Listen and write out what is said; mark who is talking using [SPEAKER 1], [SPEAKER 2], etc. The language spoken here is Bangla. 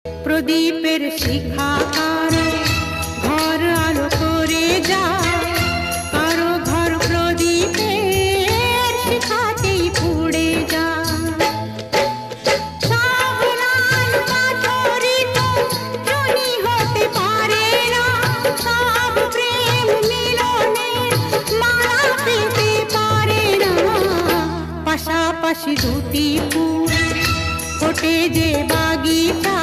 [SPEAKER 1] প্রদীপের শিখা কারো ঘর আলো করে যায়, কারো ঘর প্রদীপের শিখাতেই পুড়ে যায়। সব লাল পাথরই তো জনি হতে পারে না, সব প্রেম মিলনের মালা পেতে পারে না। পাশাপাশি দুটি ফুল ফোটে যে বাগিচা,